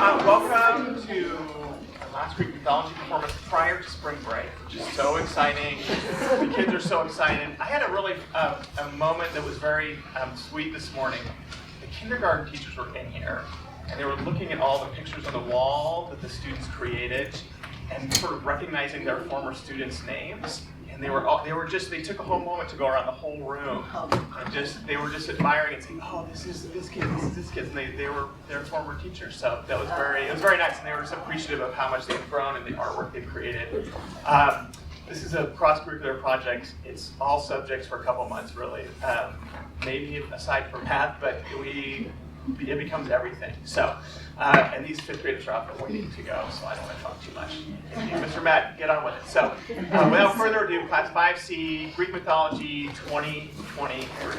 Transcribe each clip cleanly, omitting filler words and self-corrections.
Welcome to our last Greek mythology performance prior to spring break, which is so exciting. The kids are so excited. I had a really a moment that was very sweet this morning. The kindergarten teachers were in here, and they were looking at all the pictures on the wall that the students created, and sort of recognizing their former students' names. And they took a whole moment to go around the whole room, and they were just admiring and saying, "Oh, this is this kid, and they were their former teachers." So it was very nice, and they were just appreciative of how much they've grown and the artwork they've created. This is a cross-curricular project. It's all subjects for a couple months, really. Maybe aside from math, but it becomes everything. So, and these fifth graders are out there waiting to go, so I don't want to talk too much. Mr. Matt, get on with it. So, without further ado, Class 5C, Greek Mythology 2023.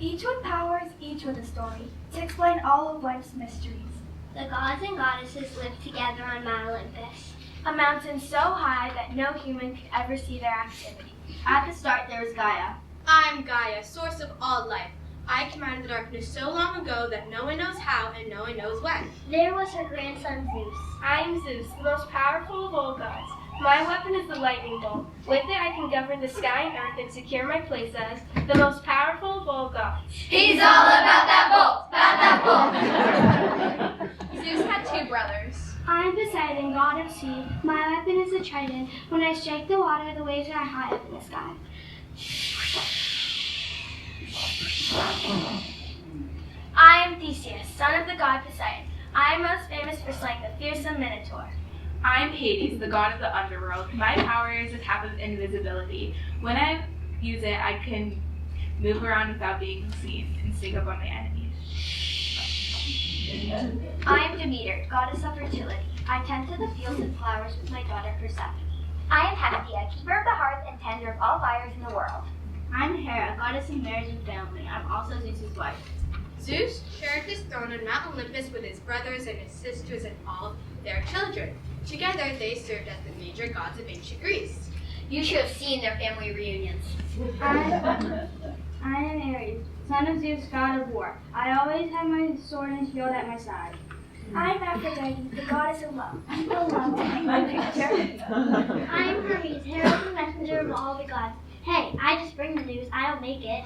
Each with powers, each with a story, to explain all of life's mysteries. The gods and goddesses lived together on Mount Olympus, a mountain so high that no human could ever see their activity. At the start there was Gaia. I'm Gaia, source of all life. I commanded the darkness so long ago that no one knows how and no one knows when. There was her grandson Zeus. I am Zeus, the most powerful of all gods. My weapon is the lightning bolt. With it I can govern the sky and earth and secure my place as the most powerful of all gods. He's all about that bolt, Zeus had two brothers. I'm Poseidon, god of sea. My weapon is a trident. When I strike the water, the waves are high up in the sky. I am Theseus, son of the god Poseidon. I am most famous for slaying the fearsome Minotaur. I'm Hades, the god of the underworld. My power is a tap of invisibility. When I use it, I can move around without being seen and sneak up on my enemies. I am Demeter, goddess of fertility. I tend to the fields and flowers with my daughter Persephone. I am Hestia, keeper of the hearth and tender of all fires in the world. I'm Hera, goddess of marriage and family. I'm also Zeus's wife. Zeus shared his throne on Mount Olympus with his brothers and his sisters and all their children. Together, they served as the major gods of ancient Greece. You should have seen their family reunions. I am Ares, son of Zeus, god of war. I always have my sword and shield at my side. I'm Aphrodite, the goddess of love. No love to hang my picture. I'm Hermes, herald and messenger of all the gods. Hey, I just bring the news, I don't make it.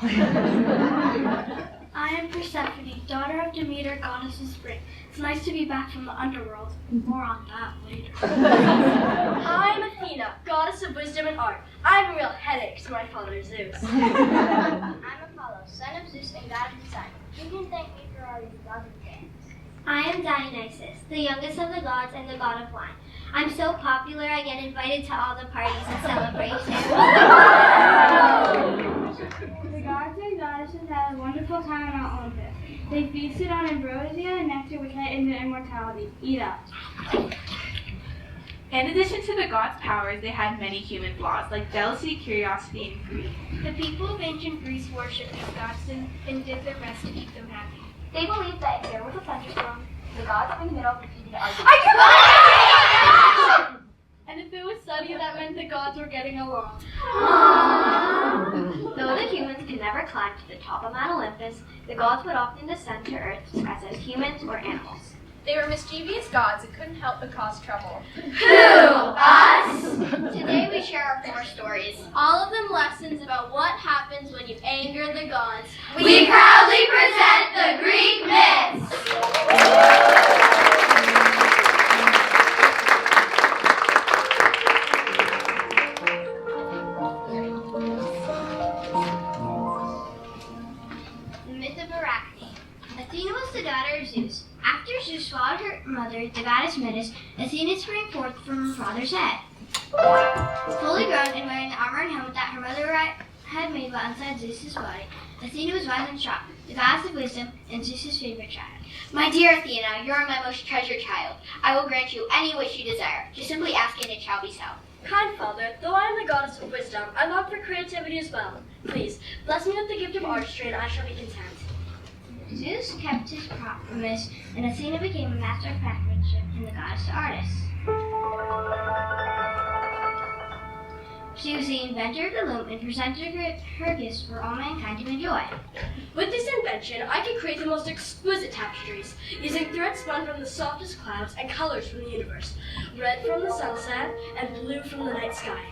I am Persephone, daughter of Demeter, goddess of spring. It's nice to be back from the underworld. More on that later. I'm Athena, goddess of wisdom and art. I'm a real headache to my father Zeus. I'm Apollo, son of Zeus and god of the sun. You can thank me for all these gods and things. I am Dionysus, the youngest of the gods and the god of wine. I'm so popular I get invited to all the parties and celebrations. The gods and goddesses had a wonderful time on Mount Olympus. They feasted on ambrosia and nectar which led into immortality. Eat up. In addition to the gods' powers, they had many human flaws, like jealousy, curiosity, and greed. The people of ancient Greece worshipped these gods and did their best to keep them happy. They believed that if there was a thunderstorm, the gods in the middle repeated arguments. And if it was sunny, that meant the gods were getting along. Though the humans could never climb to the top of Mount Olympus, the gods would often descend to Earth disguised as humans or animals. They were mischievous gods and couldn't help but cause trouble. Who? Us? Today we share our 4 stories. All of them lessons about what happens when you anger the gods. We proudly present the Greek myths. The myth of Arachne. Athena was the daughter of Zeus. After Zeus swallowed her mother, the goddess Metis, Athena sprang forth from her father's head. Fully grown and wearing the armor and helmet that her mother had made while inside Zeus's body, Athena was wise and strong, the goddess of wisdom and Zeus's favorite child. My dear Athena, you are my most treasured child. I will grant you any wish you desire. Just simply ask and it shall be so. Kind father, though I am the goddess of wisdom, I long for creativity as well. Please, bless me with the gift of artistry and I shall be content. Zeus kept his promise, and Athena became a master of craftsmanship and the goddess of artists. She was the inventor of the loom and presented her gifts for all mankind to enjoy. With this invention, I can create the most exquisite tapestries, using threads spun from the softest clouds and colors from the universe, red from the sunset and blue from the night sky.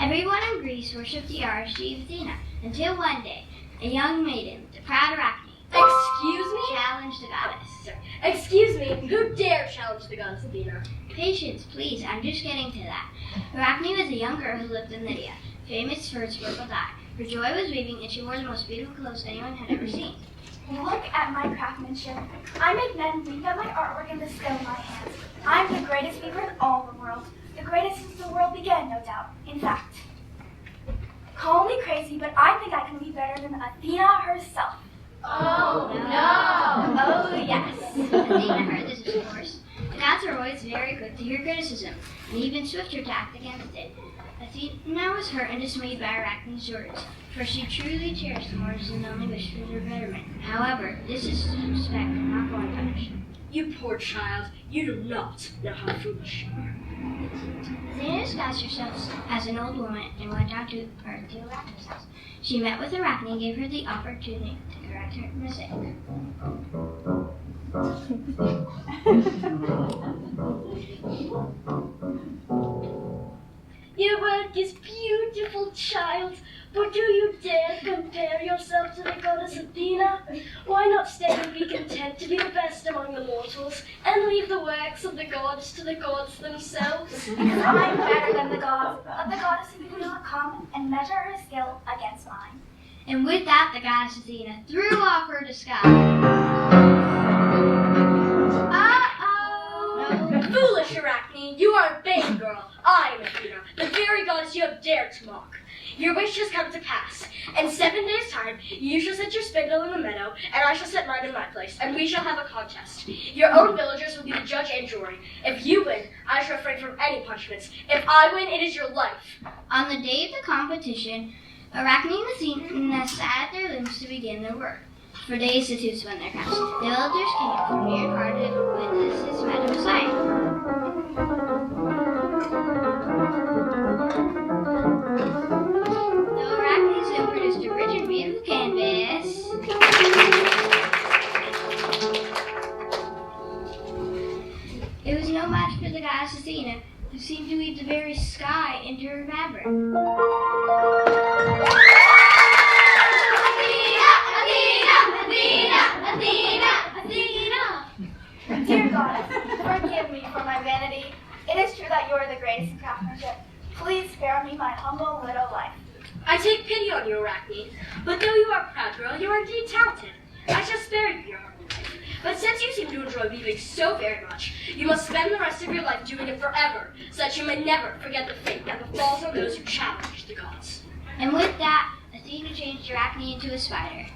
Everyone in Greece worshipped the artistry of Athena, until one day, a young maiden, the proud Arachne, Excuse me? challenged the goddess. Excuse me, who dare challenge the goddess Athena? Patience, please, I'm just getting to that. Arachne was a young girl who lived in Lydia, famous for its purple dye. Her joy was weaving, and she wore the most beautiful clothes anyone had ever seen. Look at my craftsmanship. I make men weave at my artwork in the skill of my hands. I'm the greatest weaver in all the world. The greatest since the world began, no doubt. In fact, call me crazy, but I think I can be better than Athena herself. Oh, no. Oh, yes. Athena heard this, of course. The gods are always very quick to hear criticism, and even swifter to act against it. Athena was hurt and dismayed by Arachne's words, for she truly cherished the mortals and only wished for their betterment. However, this disrespect could not go unpunished. You poor child, you do not know how foolish you are. Athena disguised herself as an old woman and went down to Earth to Arachne's house. She met with Arachne and gave her the opportunity to correct her mistake. Your work is beautiful, child, but do you dare compare yourself to the goddess Athena? Why not stay and be content to be the best among the mortals, and leave the works of the gods to the gods themselves? Because I'm better than the gods. Let the goddess Athena come and measure her skill against mine. And with that, the goddess Athena threw off her disguise. Foolish Arachne, you are a vain girl. I am Athena, the very goddess you have dared to mock. Your wish has come to pass. In 7 days' time, you shall set your spindle in the meadow, and I shall set mine in my place, and we shall have a contest. Your own villagers will be the judge and jury. If you win, I shall refrain from any punishments. If I win, it is your life. On the day of the competition, Arachne and Athena sat at their looms to begin their work. For days the two spun their crafts. The villagers came from near and far to witness this magical sight. Though Arachne's loom produced a rich and beautiful canvas, it was no match for the goddess Athena, who seemed to weave the very sky into her fabric. Dear goddess, forgive me for my vanity. It is true that you are the greatest in craftsmanship. Please spare me my humble little life. I take pity on you, Arachne, but though you are a proud girl, you are indeed talented. I shall spare you your humble life. But since you seem to enjoy weaving so very much, you must spend the rest of your life doing it forever, so that you may never forget the fate that befalls on those who challenge the gods. And with that, Athena changed Arachne into a spider.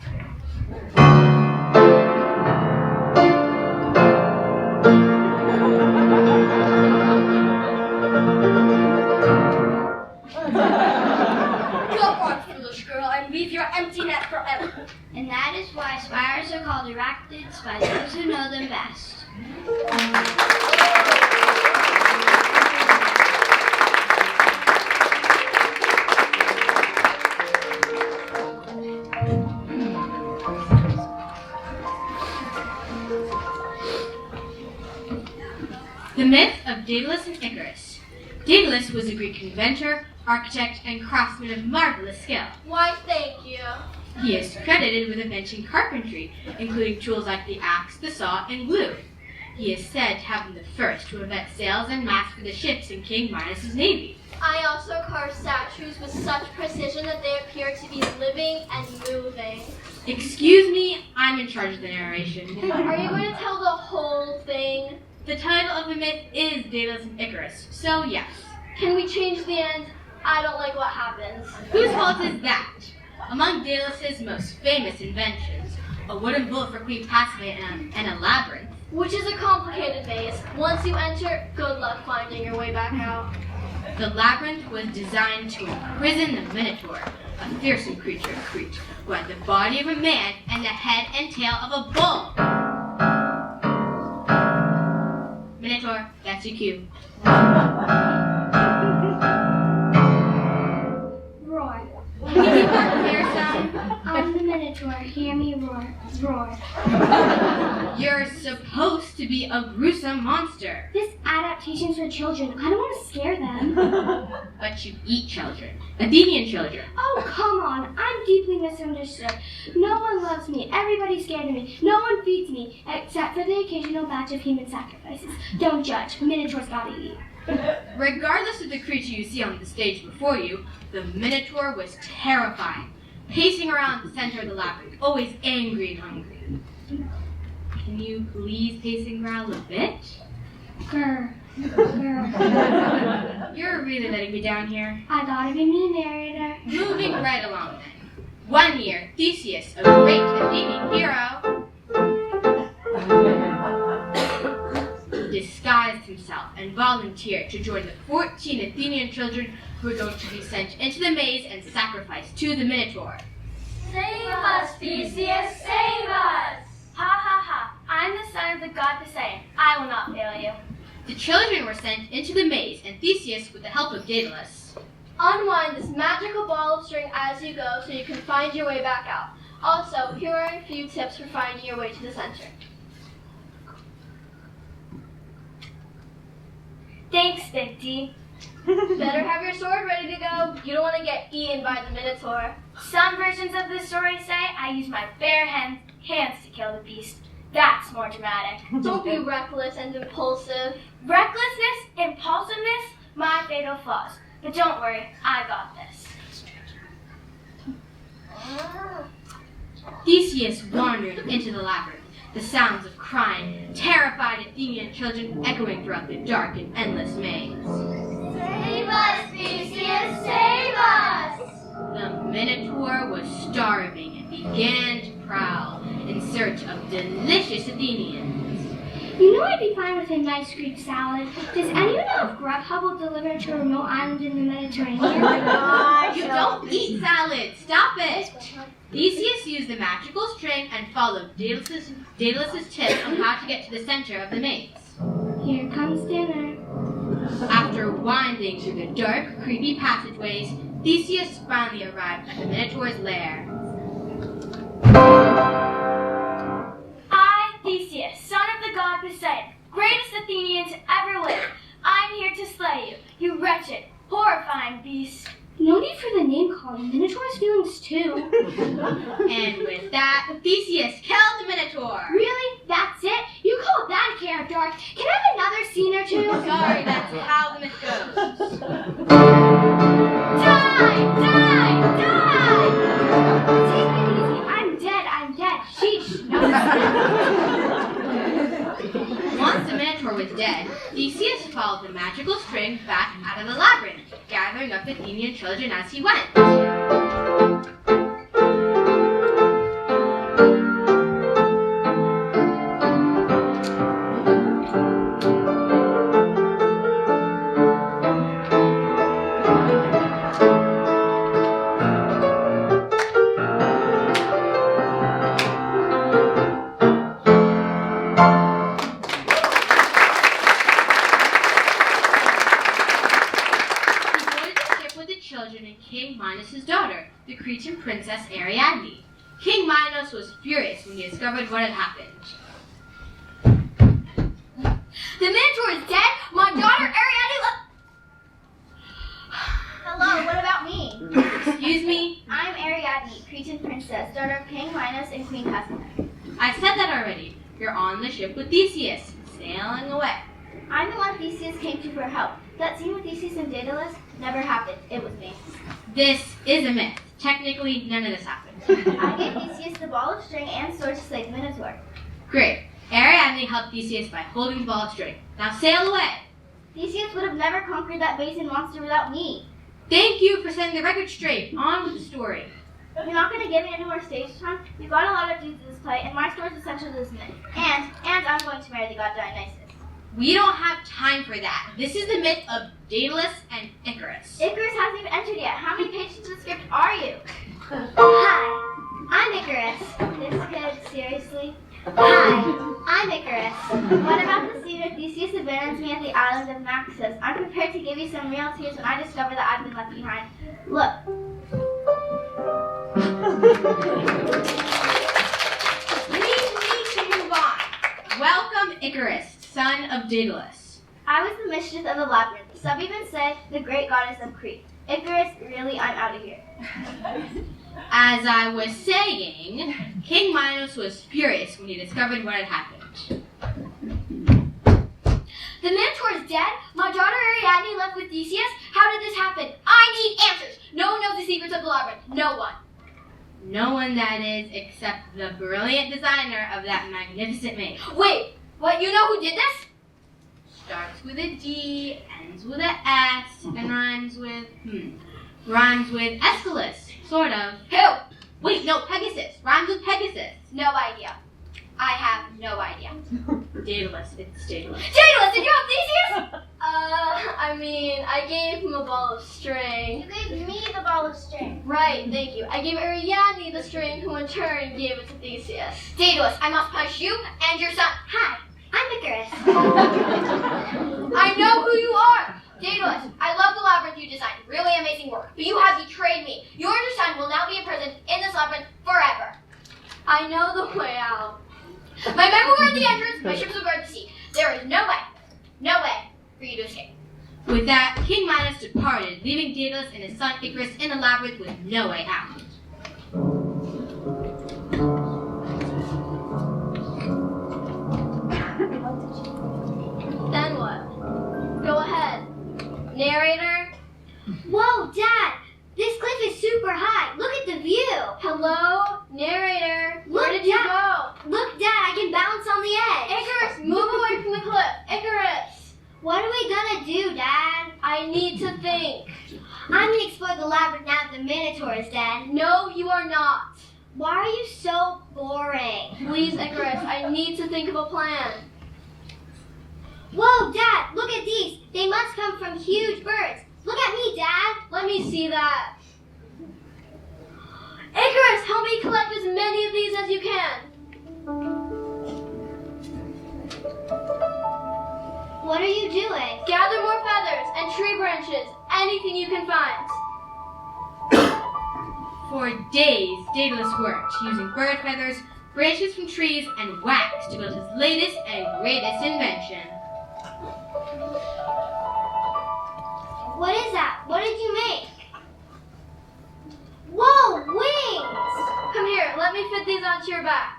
Go on, foolish girl, and weave your empty net forever. And that is why spiders are called arachnids by those who know them best. The myth of Daedalus and Icarus. Daedalus was a Greek inventor, architect, and craftsman of marvelous skill. Why, thank you. He is credited with inventing carpentry, including tools like the axe, the saw, and glue. He is said to have been the first to invent sails and masts for the ships in King Minos's navy. I also carve statues with such precision that they appear to be living and moving. Excuse me, I'm in charge of the narration. Are you going to tell the whole thing? The title of the myth is Daedalus and Icarus, so yes. Can we change the end? I don't like what happens. Whose fault is that? Among Daedalus's most famous inventions, a wooden bullet for queen passageway and a labyrinth. Which is a complicated maze. Once you enter, good luck finding your way back out. The labyrinth was designed to imprison the Minotaur, a fearsome creature of Crete, who had the body of a man and the head and tail of a bull. Minotaur, that's your cue. Roar. Hear some? I'm the Minotaur. Hear me roar. Roar. You're supposed to be a gruesome monster. This adaptation's for children. I don't want to scare them. But you eat children. Athenian children. Oh, come on. I'm deeply misunderstood. No one loves me. Everybody's scared of me. No one feeds me, except for the occasional batch of human sacrifices. Don't judge. Minotaur's gotta eat. Regardless of the creature you see on the stage before you, the Minotaur was terrifying, pacing around the center of the labyrinth, always angry and hungry. Can you please pace and growl a bit? Grr. Grr. You're really letting me down here. I gotta be the narrator. Moving right along then. One year, Theseus, a great Athenian hero, disguised himself and volunteered to join the 14 Athenian children who were going to be sent into the maze and sacrificed to the Minotaur. Save us, Theseus, save us! Ha ha ha, I'm the son of the god Persephone. I will not fail you. The children were sent into the maze, and Theseus, with the help of Daedalus, Unwind this magical ball of string as you go so you can find your way back out. Also, here are a few tips for finding your way to the center. Thanks, Big D. Better have your sword ready to go. You don't want to get eaten by the Minotaur. Some versions of the story say I use my bare hands to kill the beast. That's more dramatic. Don't be reckless and impulsive. Recklessness, impulsiveness, my fatal flaws. But don't worry, I got this. Theseus wandered into the labyrinth, the sounds of crying, terrified Athenian children echoing throughout the dark and endless maze. Save us, Theseus, save us! The Minotaur was starving and began to prowl in search of delicious Athenians. You know I'd be fine with a nice Greek salad. Does anyone know if Grubhub will deliver to a remote island in the Mediterranean? Oh my God! You don't eat salad! Stop it! Theseus used the magical string and followed Daedalus' tips on how to get to the center of the maze. Here comes dinner. After winding through the dark, creepy passageways, Theseus finally arrived at the Minotaur's lair. I, Theseus, son of the god Poseidon, greatest Athenian to ever live. I'm here to slay you, you wretched, horrifying beast. No need for the name calling. Minotaur has feelings too. And with that, Theseus killed the Minotaur. Really? That's it? You call that a character arc? Can I have another scene or two? Sorry, that's how the myth goes. Die! Die! Die! Take it easy. I'm dead. Sheesh. No. Once the Minotaur was dead, Theseus followed the magical string back out of the labyrinth, gathering up Athenian children as he went. King Minos' daughter, the Cretan princess Ariana. King Minos was furious when he discovered what had happened. The Minotaur is dead. My daughter Ariana. Hello, what about me? Excuse me? I'm Ariadne, Cretan princess, daughter of King Minos and Queen Athena. I said that already. You're on the ship with Theseus, sailing away. I'm the one Theseus came to for help. That scene with Theseus and Daedalus never happened. It was me. This is a myth. Technically, none of this happened. I gave Theseus the ball of string and sword to slay the Minotaur. Great. Ariadne helped Theseus by holding the ball of string. Now sail away. Theseus would have never conquered that basin monster without me. Thank you for setting the record straight. On with the story. You're not going to give me any more stage time? We've got a lot of dudes to this play, and my story is essential to this myth. And I'm going to marry the god Dionysus. We don't have time for that. This is the myth of Daedalus and Icarus. Icarus hasn't even entered yet. How many pages of the script are you? Hi, I'm Icarus. This kid, seriously? Hi, I'm Icarus. What about the scene where Theseus abandons me at the island of Naxos? I'm prepared to give you some real tears when I discover that I've been left behind. Look. We need to move on. Welcome, Icarus, son of Daedalus. I was the mistress of the labyrinth. Some even say the great goddess of Crete. Icarus, really, I'm out of here. As I was saying, King Minos was furious when he discovered what had happened. The Minotaur is dead. My daughter Ariadne left with Theseus. How did this happen? I need answers. No one knows the secrets of the labyrinth. No one. No one, that is, except the brilliant designer of that magnificent maze. Wait, what? You know who did this? Starts with a D, ends with a S, and rhymes with Aeschylus, sort of. Who? Wait, no, Pegasus. Rhymes with Pegasus. No idea. I have no idea. Daedalus, it's Daedalus. Daedalus, did you have Theseus? I gave him a ball of string. You gave me the ball of string. Right, thank you. I gave Ariadne the string, who in turn gave it to Theseus. Daedalus, I must punish you and your son. Hi, I'm Icarus. I know who you are. Daedalus, I love the labyrinth you designed. Really amazing work. But you have betrayed me. You and your son will now be imprisoned in this labyrinth forever. I know the way out. My men will guard the entrance, my ships will guard the sea. There is no way for you to escape. With that, King Minos departed, leaving Daedalus and his son Icarus in the labyrinth with no way out. Then what? Go ahead. Narrator? Whoa, Dad! This cliff is super high. Look at the view. Hello? Narrator? Where Look, did you Dad. go? Look, Dad, I can bounce on the edge. Icarus, move away from the cliff. Icarus! What are we gonna do, Dad? I need to think. I'm gonna explore the labyrinth now that the Minotaur is dead. No, you are not. Why are you so boring? Please, Icarus, I need to think of a plan. Whoa, Dad, look at these. They must come from huge birds. Look at me, Dad. Let me see that. Icarus, help me collect as many of these as you can. What are you doing? Gather more feathers and tree branches, anything you can find. For days, Daedalus worked, using bird feathers, branches from trees, and wax to build his latest and greatest invention. What is that? What did you make? Whoa, wings! Come here, let me fit these onto your back.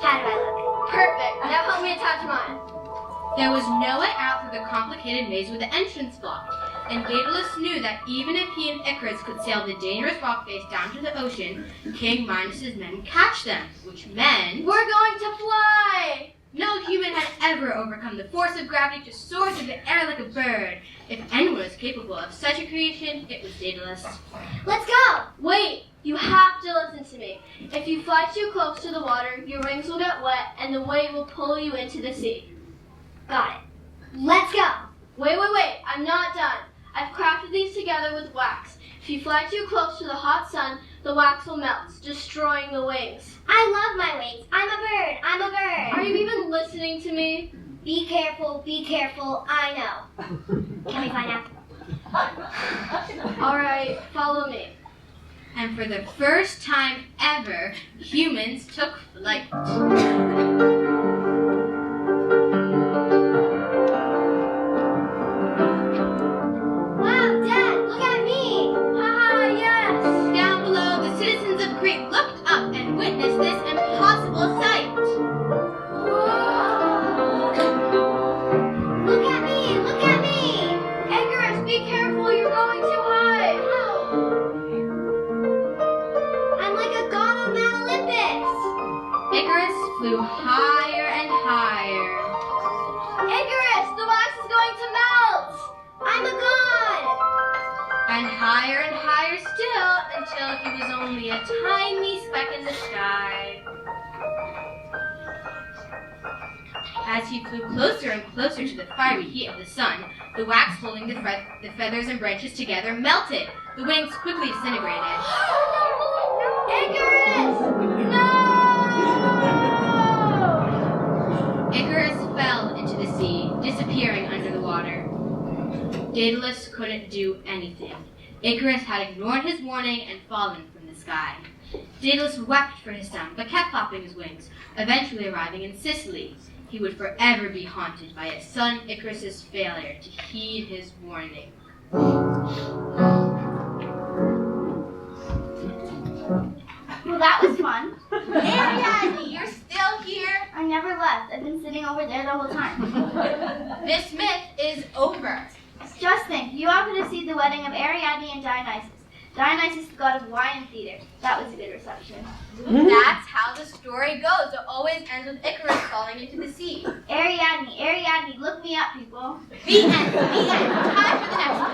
How do I look? Perfect. Now help me attach mine. There was no way out through the complicated maze with the entrance blocked, and Daedalus knew that even if he and Icarus could sail the dangerous rock face down to the ocean, King Minos' men would catch them, which meant We're going to fly! no human had ever overcome the force of gravity to soar through the air like a bird. If anyone was capable of such a creation, it was Daedalus. Let's go! Wait, you have to listen to me. If you fly too close to the water, your wings will get wet and the wave will pull you into the sea. Got it. Let's go! Wait, I'm not done. I've crafted these together with wax. If you fly too close to the hot sun, the wax will melt, destroying the wings. I love my wings. I'm a bird. I'm a bird. Are you even listening to me? Be careful, I know. Can we find out? All right, follow me. And for the first time ever, humans took flight. Wow, Dad, look at me! Haha, yes! Down below, the citizens of Crete looked up and witnessed this impossible sight. Look at me! Look at me! Icarus, be careful, you're going too high! I'm like a god on Mount Olympus! Icarus flew higher and higher. Icarus, the wax is going to melt! I'm a god! And higher still until he was only a tiny speck in the sky. As he flew closer and closer to the fiery heat of the sun, the wax holding the feathers and branches together melted. The wings quickly disintegrated. Icarus! No! Icarus fell into the sea, disappearing under the water. Daedalus couldn't do anything. Icarus had ignored his warning and fallen from the sky. Daedalus wept for his son, but kept flapping his wings, eventually arriving in Sicily. He would forever be haunted by his son Icarus's failure to heed his warning. Well, that was fun. Ariana, you're still here? I never left. I've been sitting over there the whole time. This myth is over. Just think, you all could have seen the wedding of Ariadne and Dionysus. Dionysus, the god of wine and theater. That was a good reception. That's how the story goes. It always ends with Icarus falling into the sea. Ariadne, look me up, people. The end. Time for the next one.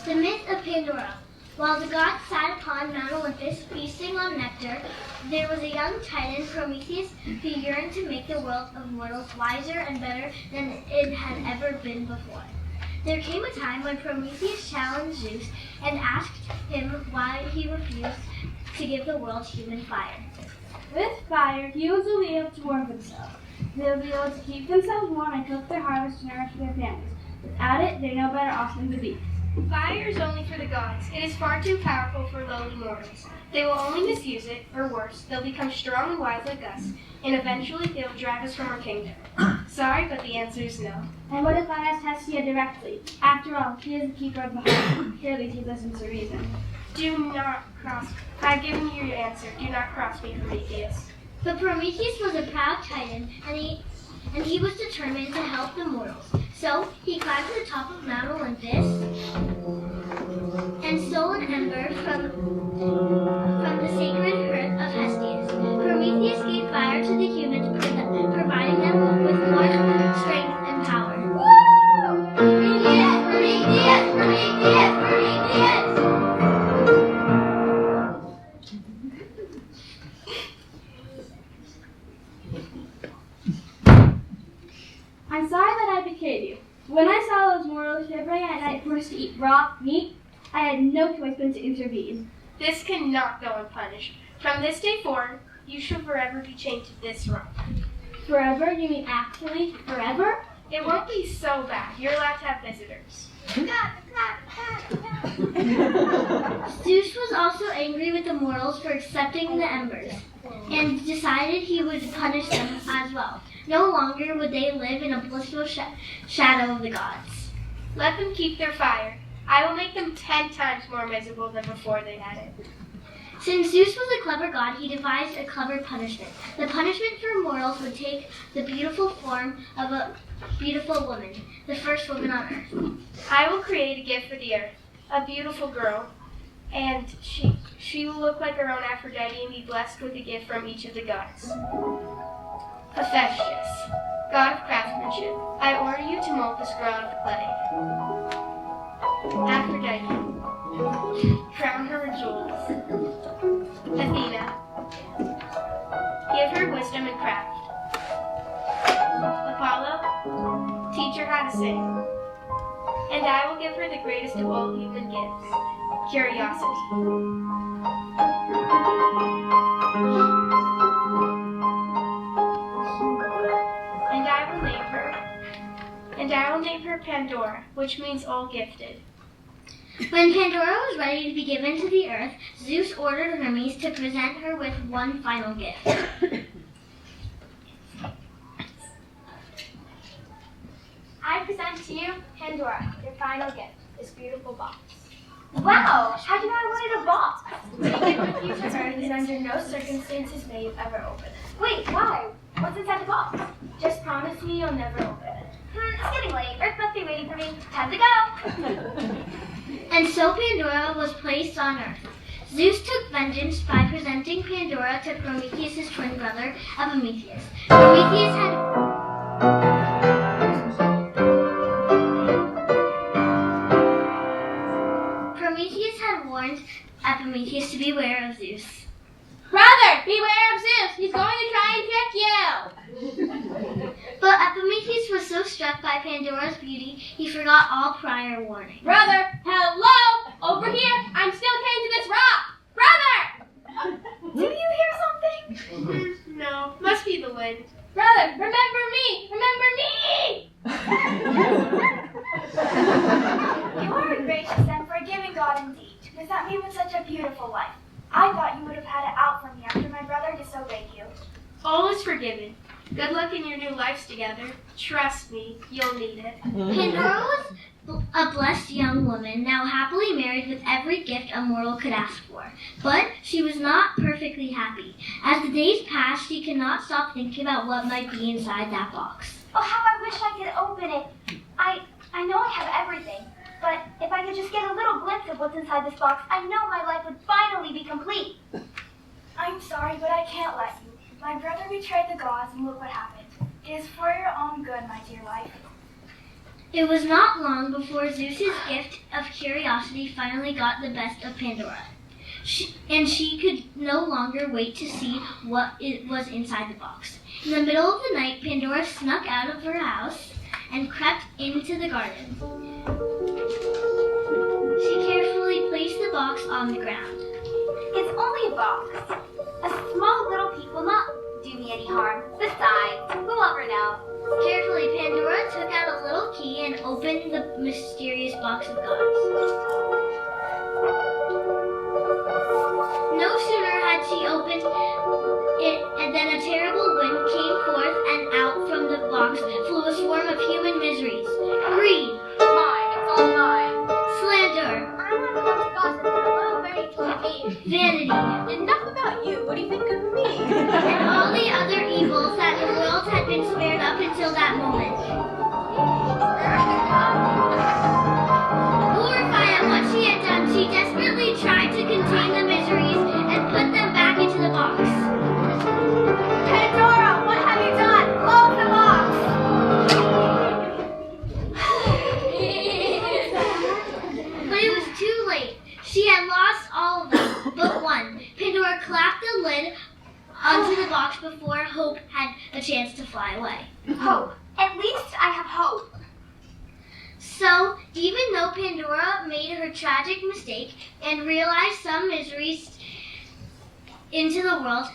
The myth of Pandora. While the gods sat upon Mount Olympus feasting on nectar, there was a young titan, Prometheus, who yearned to make the world of mortals wiser and better than it had ever been before. There came a time when Prometheus challenged Zeus and asked him why he refused to give the world human fire. With fire, humans will be able to warm themselves. They'll be able to keep themselves warm and cook their harvest to nourish their families. Without it, they're no better off than the beasts. Fire is only for the gods. It is far too powerful for lowly mortals. They will only misuse it, or worse, they'll become strong and wise like us, and eventually they will drive us from our kingdom. Sorry, but the answer is no. And what if I asked Hestia directly? After all, he is the keeper of the heart. Clearly he listens to reason. Do not cross. I've given you your answer. Do not cross me, Prometheus. But Prometheus was a proud titan, and he was determined to help the mortals. So he climbed to the top of Mount Olympus and stole an ember from the sacred hearth of Hestia. Prometheus gave fire to the humans, providing them with more strength and power. Prometheus! I'm sorry that I betrayed you. When I saw those mortals shivering at night forced to eat raw meat, I had no choice but to intervene. This cannot go unpunished. From this day forward, you shall forever be chained to this rock. Forever? You mean actually forever? It won't be so bad. You're allowed to have visitors. Zeus was also angry with the mortals for accepting the embers, and decided he would punish them as well. No longer would they live in a blissful shadow of the gods. Let them keep their fire. I will make them 10 times more miserable than before they had it. Since Zeus was a clever god, he devised a clever punishment. The punishment for mortals would take the beautiful form of a beautiful woman, the first woman on earth. I will create a gift for the earth, a beautiful girl, and she will look like her own Aphrodite and be blessed with a gift from each of the gods. Hephaestus, god of craftsmanship, I order you to mold this girl out of clay. Aphrodite, crown her with jewels. Athena, give her wisdom and craft. Apollo, teach her how to sing. And I will give her the greatest of all human gifts, curiosity. And I will name her Pandora, which means all gifted. When Pandora was ready to be given to the earth, Zeus ordered Hermes to present her with one final gift. I present to you, Pandora, your final gift, this beautiful box. Wow! How'd you know I wanted a box? Taking it with you to Earth and under no circumstances may you ever open it. Wait, why? What's inside the box? Just promise me you'll never open it. It's getting late. Earth must be waiting for me. Time to go! And so Pandora was placed on Earth. Zeus took vengeance by presenting Pandora to Prometheus' twin brother, Prometheus. Prometheus had warned Prometheus to beware of Zeus. Brother, beware of Zeus. He's going to try and trick you. But Prometheus was so struck by Pandora's beauty, he forgot all prior warning. Brother, hello! Over here! I'm still chained to this rock! Brother! Do you hear something? No, must be the wind. Brother, remember me! Remember me! You are a gracious and forgiving God indeed, to present me with such a beautiful life. I thought you would have had it out for me after my brother disobeyed you. All is forgiven. Good luck in your new lives together. Trust me, you'll need it. Pandora was a blessed young woman, now happily married with every gift a mortal could ask for. But she was not perfectly happy. As the days passed, she could not stop thinking about what might be inside that box. Oh, how I wish I could open it. I know I have everything, but if I could just get a little glimpse of what's inside this box, I know my life would finally be complete. I'm sorry, but I can't let you. My brother betrayed the gods, and look what happened. It is for your own good, my dear wife. It was not long before Zeus's gift of curiosity finally got the best of Pandora. She could no longer wait to see what was inside the box. In the middle of the night, Pandora snuck out of her house and crept into the garden. She carefully placed the box on the ground. It's only a box. A small little peek will not do me any harm. Besides, who will ever know? Carefully, Pandora took out a little key and opened the mysterious box of gods. No sooner had she opened it than a terrible wind came forth, and out from the box flew a swarm of human miseries. Greed. Mine, it's all mine. Slander. I want to go to gossip, but nobody told me. Vanity. Enough about you. What do you think of me? And all the other evils that the world had been spared up until that moment. Horrified at what she had done, she desperately tried to contain the miseries and put them back into the box. Pandora, what have you done? Close the box! But it was too late. She had lost all of them, but one. Pandora clapped the lid onto the box before Hope had a chance to fly away. Hope. At least I have hope. So, even though Pandora made her tragic mistake and realized some miseries into the world,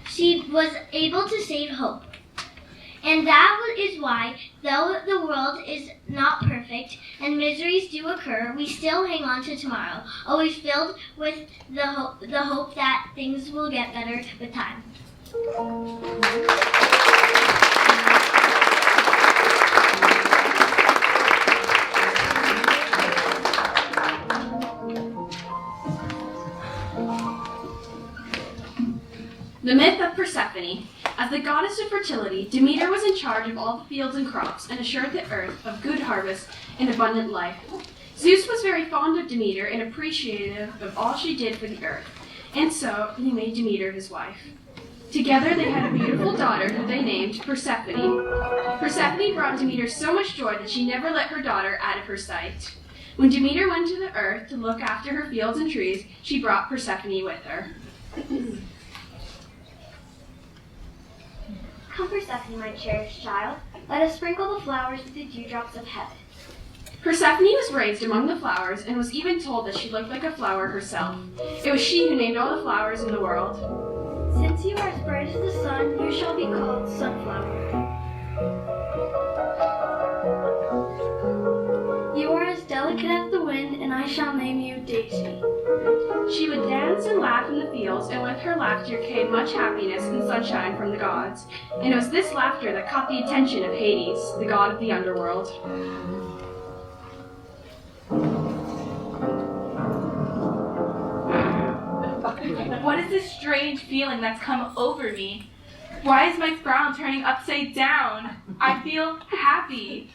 she was able to save Hope. And that is why, though the world is not perfect and miseries do occur, we still hang on to tomorrow, always filled with the hope that things will get better with time. The myth of Persephone. As the goddess of fertility, Demeter was in charge of all the fields and crops and assured the earth of good harvest and abundant life. Zeus was very fond of Demeter and appreciative of all she did for the earth, and so he made Demeter his wife. Together they had a beautiful daughter who they named Persephone. Persephone brought Demeter so much joy that she never let her daughter out of her sight. When Demeter went to the earth to look after her fields and trees, she brought Persephone with her. Come, Persephone, my cherished child, let us sprinkle the flowers with the dewdrops of heaven. Persephone was raised among the flowers and was even told that she looked like a flower herself. It was she who named all the flowers in the world. Since you are as bright as the sun, you shall be called Sunflower. You are as delicate as the wind, and I shall name you Daisy. She would dance and laugh in the fields, and with her laughter came much happiness and sunshine from the gods. And it was this laughter that caught the attention of Hades, the god of the underworld. What is this strange feeling that's come over me? Why is my frown turning upside down? I feel happy.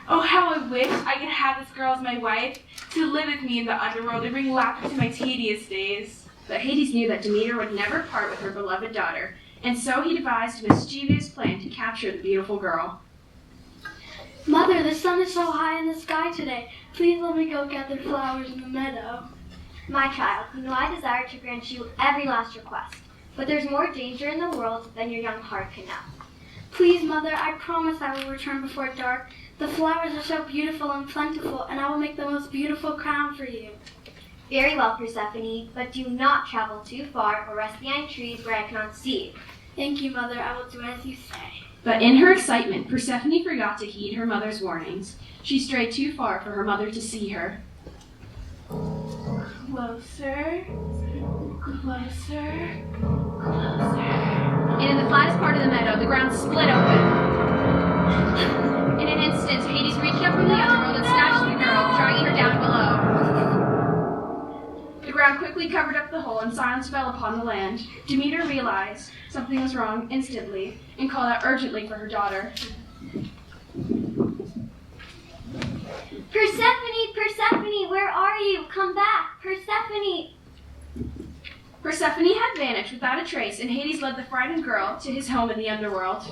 Oh, how I wish I could have this girl as my wife, to live with me in the underworld and bring laughter to my tedious days. But Hades knew that Demeter would never part with her beloved daughter, and so he devised a mischievous plan to capture the beautiful girl. Mother, the sun is so high in the sky today. Please let me go gather flowers in the meadow. My child, you know I desire to grant you every last request, but there's more danger in the world than your young heart can know. Please, Mother, I promise I will return before dark. The flowers are so beautiful and plentiful, and I will make the most beautiful crown for you. Very well, Persephone, but do not travel too far or rest behind trees where I cannot see you. Thank you, Mother. I will do as you say. But in her excitement, Persephone forgot to heed her mother's warnings. She strayed too far for her mother to see her. Closer, closer, closer. And in the flattest part of the meadow, the ground split open. In an instant, Hades reached up from the underworld and snatched the girl, dragging her down below. The ground quickly covered up the hole, and silence fell upon the land. Demeter realized something was wrong instantly and called out urgently for her daughter. Persephone, Persephone, where are you? Come back, Persephone. Persephone had vanished without a trace, and Hades led the frightened girl to his home in the underworld.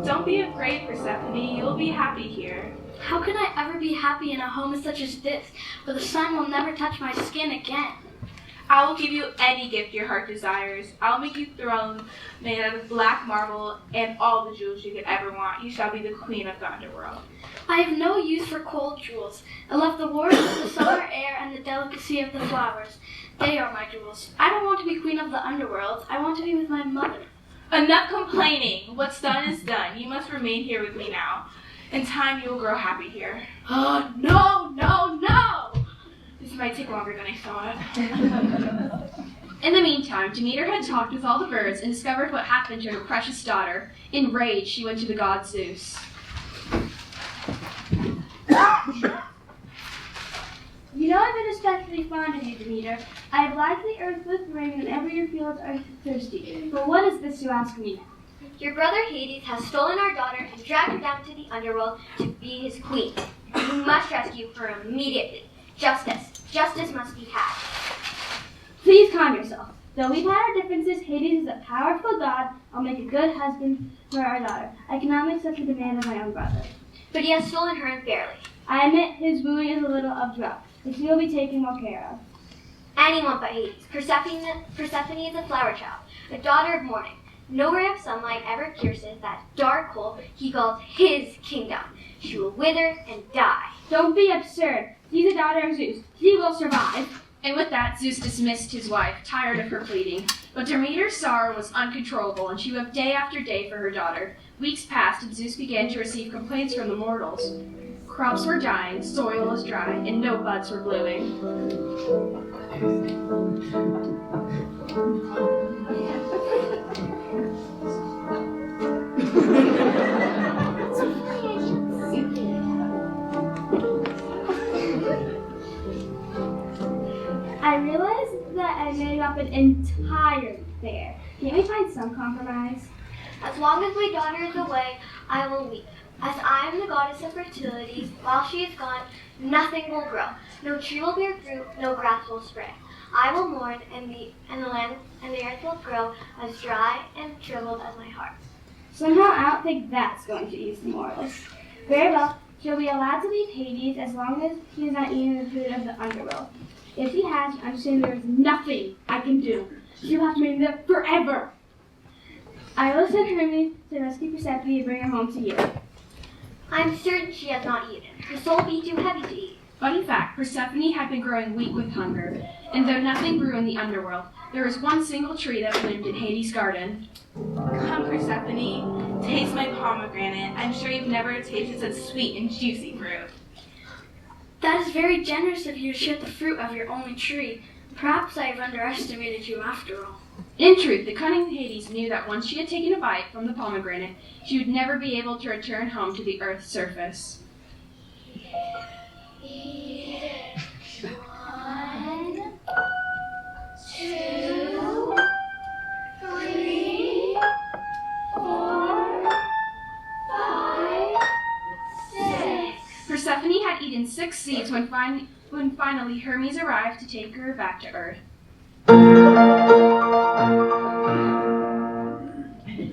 Don't be afraid, Persephone. You'll be happy here. How can I ever be happy in a home such as this, where the sun will never touch my skin again? I will give you any gift your heart desires. I'll make you a throne made out of black marble and all the jewels you could ever want. You shall be the queen of the underworld. I have no use for cold jewels. I love the warmth of the summer air and the delicacy of the flowers. They are my jewels. I don't want to be queen of the underworld. I want to be with my mother. Enough complaining. What's done is done. You must remain here with me now. In time, you will grow happy here. Oh, no, no, no! This might take longer than I thought. In the meantime, Demeter had talked with all the birds and discovered what happened to her precious daughter. Enraged, she went to the god Zeus. You know I've been especially fond of you, Demeter. I have lied to the earth with rain whenever your fields are thirsty. But what is this you ask me? Your brother Hades has stolen our daughter and dragged her down to the underworld to be his queen. You must rescue her immediately. Justice must be had. Please calm yourself. Though we've had our differences, Hades is a powerful god. I'll make a good husband for our daughter. I cannot make such a demand of my own brother. But he has stolen her unfairly. I admit his wooing is a little abrupt, but he will be taken well care of. Anyone but Hades. Persephone is a flower child, a daughter of morning. No ray of sunlight ever pierces that dark hole he calls his kingdom. She will wither and die. Don't be absurd. She's a daughter of Zeus. She will survive. And with that, Zeus dismissed his wife, tired of her pleading. But Demeter's sorrow was uncontrollable, and she wept day after day for her daughter. Weeks passed, and Zeus began to receive complaints from the mortals. Crops were dying, soil was dry, and no buds were blooming. I realize that I made up an entire fair. Can't we find some compromise? As long as my daughter is away, I will weep. As I am the goddess of fertility, while she is gone, nothing will grow. No tree will bear fruit, no grass will spring. I will mourn, and the land and the earth will grow as dry and shriveled as my heart. Somehow I don't think that's going to ease the morals. Very well, she'll be allowed to leave Hades as long as he has not eaten the food of the underworld. If he has, understand there is nothing I can do. She'll have to remain there forever. I will send Hermes to rescue Persephone and bring her home to you. I'm certain she has not eaten. The soul be too heavy to eat. But in fact, Persephone had been growing weak with hunger, and though nothing grew in the underworld, there was one single tree that bloomed in Hades' garden. Come, Persephone, taste my pomegranate. I'm sure you've never tasted such sweet and juicy fruit. That is very generous of you to share the fruit of your only tree. Perhaps I have underestimated you after all. In truth, the cunning Hades knew that once she had taken a bite from the pomegranate, she would never be able to return home to the earth's surface. 1, 2, 3, 4, 5, 6. Persephone had eaten 6 seeds when finally Hermes arrived to take her back to earth.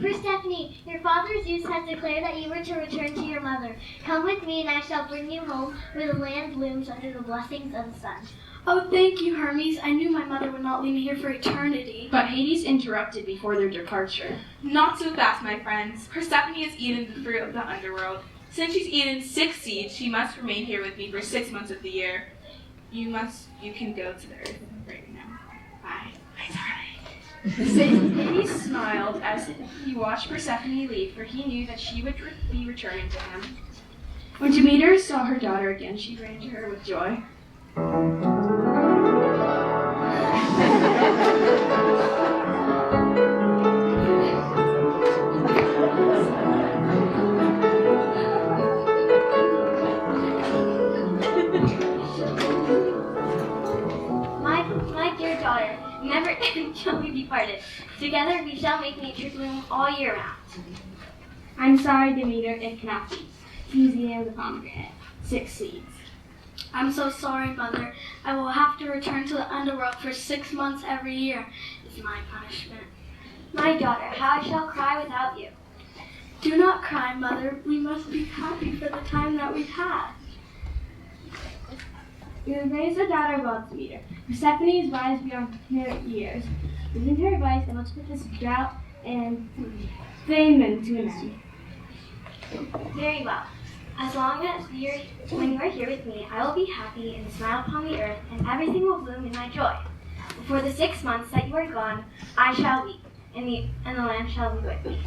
Persephone, your father Zeus has declared that you were to return to your mother. Come with me and I shall bring you home where the land blooms under the blessings of the sun. Oh, thank you, Hermes. I knew my mother would not leave me here for eternity. But Hades interrupted before their departure. Not so fast, my friends. Persephone has eaten the fruit of the underworld. Since she's eaten 6 seeds, she must remain here with me for 6 months of the year. You can go to the earth right now. Bye. Bye, darling. Hades smiled as he watched Persephone leave, for he knew that she would be returning to him. When Demeter saw her daughter again, she ran to her with joy. My dear daughter, never shall we be parted. Together we shall make nature bloom all year round. I'm sorry, Demeter, it cannot be. She's eating the pomegranate. 6 seeds. I'm so sorry, Mother. I will have to return to the underworld for 6 months every year. It's my punishment. My daughter, how I shall cry without you. Do not cry, Mother. We must be happy for the time that we've had. You have raised a daughter well, Demeter. Persephone is wise beyond her years. Listen to her advice and let's put this drought and famine to an end. Very well. As long as when you are here with me, I will be happy and smile upon the earth, and everything will bloom in my joy. For the 6 months that you are gone, I shall weep, and the land shall be with me.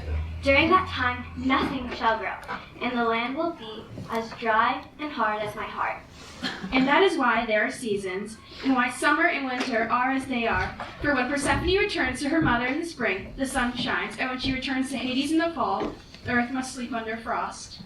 During that time, nothing shall grow, and the land will be as dry and hard as my heart. And that is why there are seasons, and why summer and winter are as they are. For when Persephone returns to her mother in the spring, the sun shines, and when she returns to Hades in the fall, the earth must sleep under frost.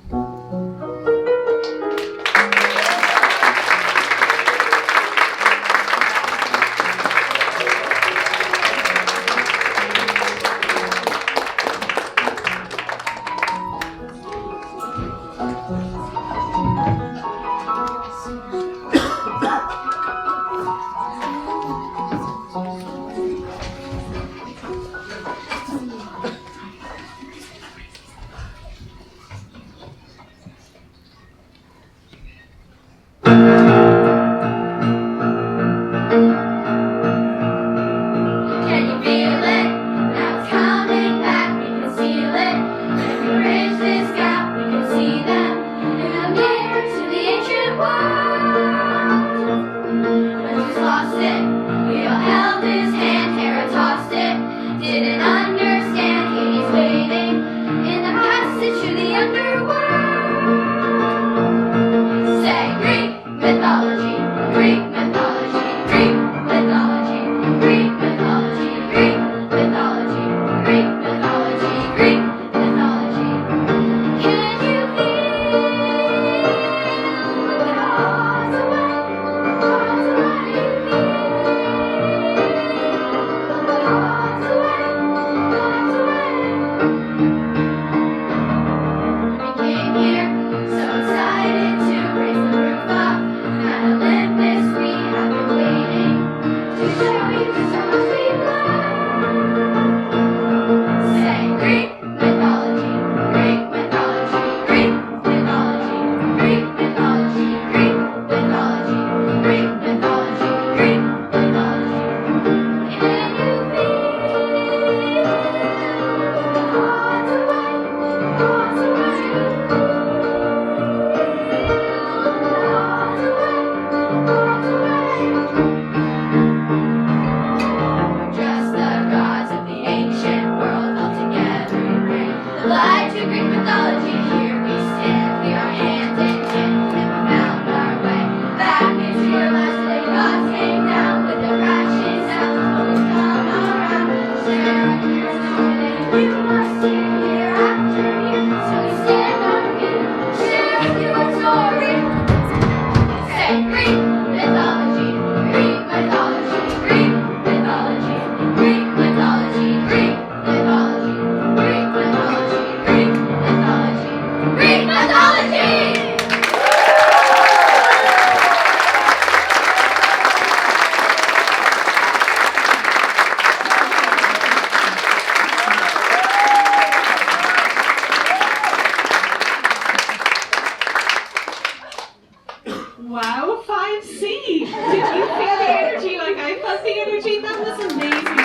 Wow, 5C. Did you feel the energy like I felt the energy? That was amazing.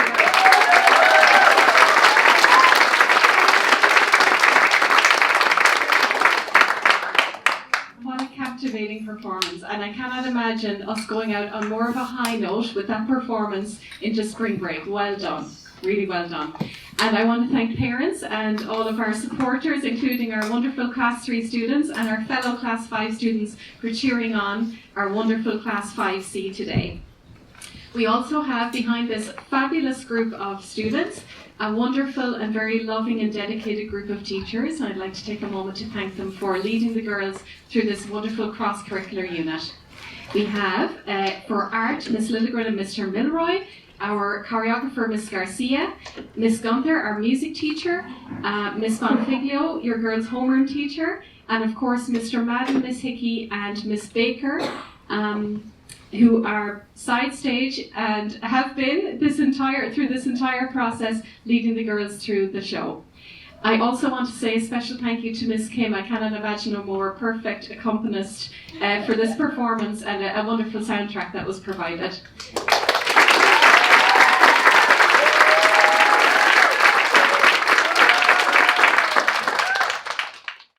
What a captivating performance, and I cannot imagine us going out on more of a high note with that performance into spring break. Well done, really well done. And I want to thank parents and all of our supporters, including our wonderful Class 3 students and our fellow Class 5 students for cheering on our wonderful Class 5C today. We also have behind this fabulous group of students a wonderful and very loving and dedicated group of teachers. I'd like to take a moment to thank them for leading the girls through this wonderful cross-curricular unit. We have, for art, Miss Lilligren and Mr. Milroy, our choreographer, Miss Garcia, Miss Gunther, our music teacher, Miss Bonfiglio, your girls' homeroom teacher, and of course Mr. Madden, Miss Hickey, and Miss Baker, who are side stage and have been through this entire process, leading the girls through the show. I also want to say a special thank you to Miss Kim. I cannot imagine a more perfect accompanist for this performance and a wonderful soundtrack that was provided.